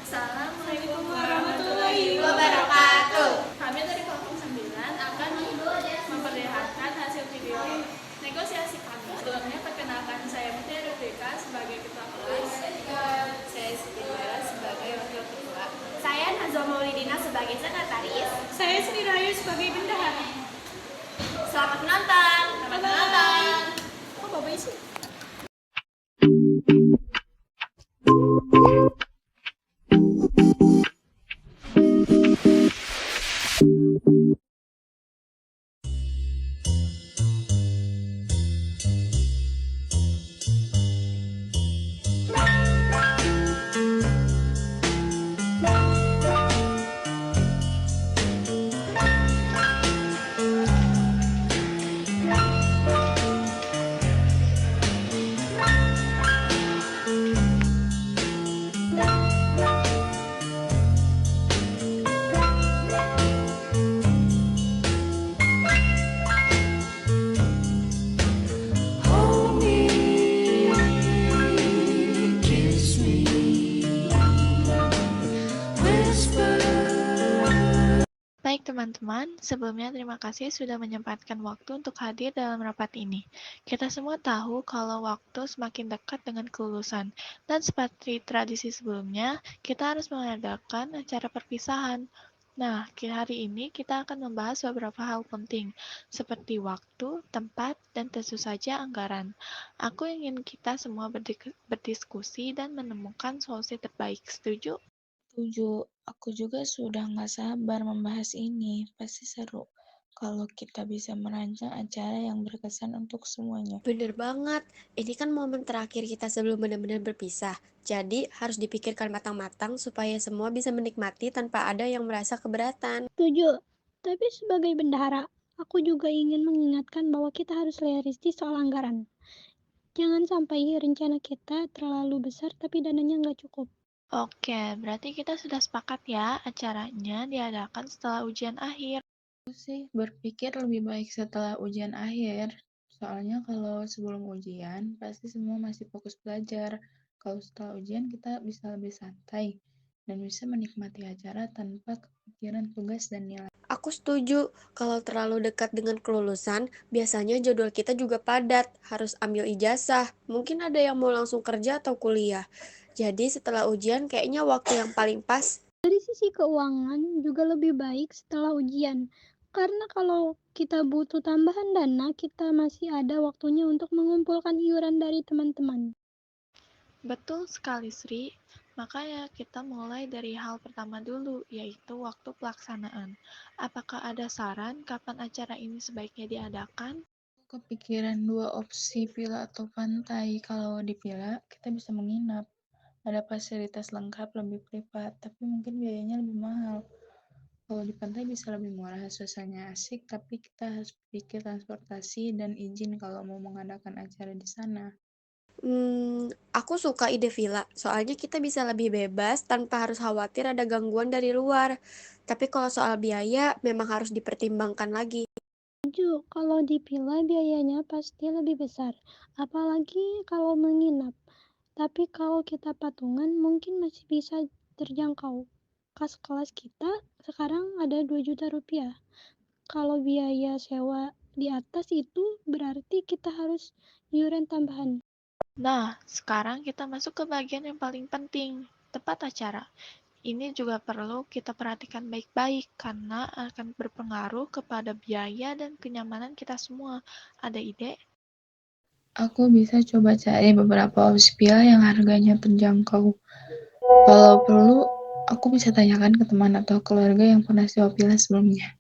Assalamualaikum warahmatullahi wabarakatuh. Kami dari kelompok 9 akan memperlihatkan hasil video negosiasi kami. Sebelumnya perkenalkan, saya Mutiara Rika sebagai ketua kelas. Saya Siti Dara sebagai wakil ketua. Saya Nazwa Maulidina sebagai sekretaris. Saya Sri Rayu sebagai bendahara. Selamat menonton. Selamat menonton. Kok bapak sih? Baik teman-teman, sebelumnya terima kasih sudah menyempatkan waktu untuk hadir dalam rapat ini. Kita semua tahu kalau waktu semakin dekat dengan kelulusan, dan seperti tradisi sebelumnya, kita harus mengadakan acara perpisahan. Nah, hari ini kita akan membahas beberapa hal penting, seperti waktu, tempat, dan tentu saja anggaran. Aku ingin kita semua berdiskusi dan menemukan solusi terbaik. Setuju? Setuju, aku juga sudah nggak sabar membahas ini. Pasti seru kalau kita bisa merancang acara yang berkesan untuk semuanya. Bener banget, ini kan momen terakhir kita sebelum benar-benar berpisah. Jadi harus dipikirkan matang-matang supaya semua bisa menikmati tanpa ada yang merasa keberatan. Setuju, tapi sebagai bendahara, aku juga ingin mengingatkan bahwa kita harus realistis soal anggaran. Jangan sampai rencana kita terlalu besar tapi dananya nggak cukup. Oke, berarti kita sudah sepakat ya, acaranya diadakan setelah ujian akhir. Aku sih berpikir lebih baik setelah ujian akhir. Soalnya kalau sebelum ujian, pasti semua masih fokus belajar. Kalau setelah ujian, kita bisa lebih santai dan bisa menikmati acara tanpa kepikiran tugas dan nilai. Aku setuju, kalau terlalu dekat dengan kelulusan, biasanya jadwal kita juga padat, harus ambil ijazah. Mungkin ada yang mau langsung kerja atau kuliah. Jadi setelah ujian kayaknya waktu yang paling pas. Dari sisi keuangan juga lebih baik setelah ujian. Karena kalau kita butuh tambahan dana, kita masih ada waktunya untuk mengumpulkan iuran dari teman-teman. Betul sekali, Sri. Makanya kita mulai dari hal pertama dulu, yaitu waktu pelaksanaan. Apakah ada saran kapan acara ini sebaiknya diadakan? Kepikiran dua opsi villa atau pantai. Kalau di villa, kita bisa menginap. Ada fasilitas lengkap, lebih privat, tapi mungkin biayanya lebih mahal. Kalau di pantai bisa lebih murah, suasananya asik, tapi kita harus pikir transportasi dan izin kalau mau mengadakan acara di sana. Aku suka ide villa, soalnya kita bisa lebih bebas tanpa harus khawatir ada gangguan dari luar. Tapi kalau soal biaya, memang harus dipertimbangkan lagi. Setuju, kalau di villa biayanya pasti lebih besar, apalagi kalau menginap. Tapi kalau kita patungan mungkin masih bisa terjangkau. Kas kelas kita sekarang ada 2 juta rupiah. Kalau biaya sewa di atas itu berarti kita harus iuran tambahan. Nah, sekarang kita masuk ke bagian yang paling penting, tempat acara. Ini juga perlu kita perhatikan baik-baik karena akan berpengaruh kepada biaya dan kenyamanan kita semua. Ada ide? Aku bisa coba cari beberapa opsi villa yang harganya terjangkau. Kalau perlu, aku bisa tanyakan ke teman atau keluarga yang pernah sewa villa sebelumnya.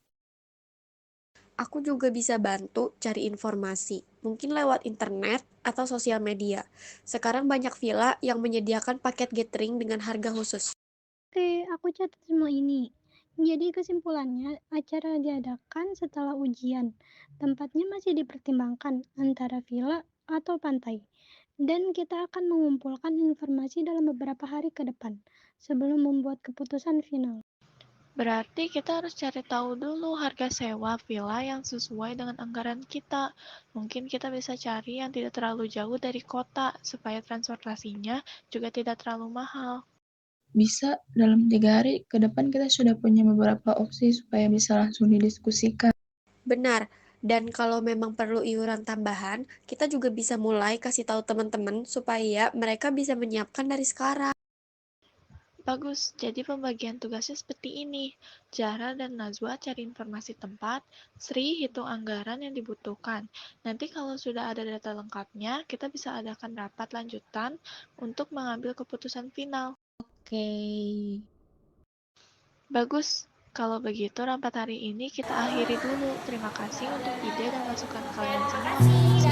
Aku juga bisa bantu cari informasi, mungkin lewat internet atau sosial media. Sekarang banyak villa yang menyediakan paket gathering dengan harga khusus. Oke, aku catat semua ini. Jadi kesimpulannya, acara diadakan setelah ujian. Tempatnya masih dipertimbangkan antara villa atau pantai. Dan kita akan mengumpulkan informasi dalam beberapa hari ke depan sebelum membuat keputusan final. Berarti kita harus cari tahu dulu harga sewa villa yang sesuai dengan anggaran kita. Mungkin kita bisa cari yang tidak terlalu jauh dari kota, supaya transportasinya juga tidak terlalu mahal. bisa dalam 3 hari ke depan kita sudah punya beberapa opsi supaya bisa langsung didiskusikan. Benar, dan kalau memang perlu iuran tambahan, kita juga bisa mulai kasih tahu teman-teman supaya mereka bisa menyiapkan dari sekarang. Bagus, jadi pembagian tugasnya seperti ini. Zahra dan Najwa cari informasi tempat, Sri hitung anggaran yang dibutuhkan. Nanti kalau sudah ada data lengkapnya, kita bisa adakan rapat lanjutan untuk mengambil keputusan final. Oke. Bagus, kalau begitu rapat hari ini kita akhiri dulu. Terima kasih untuk ide dan masukan kalian semua.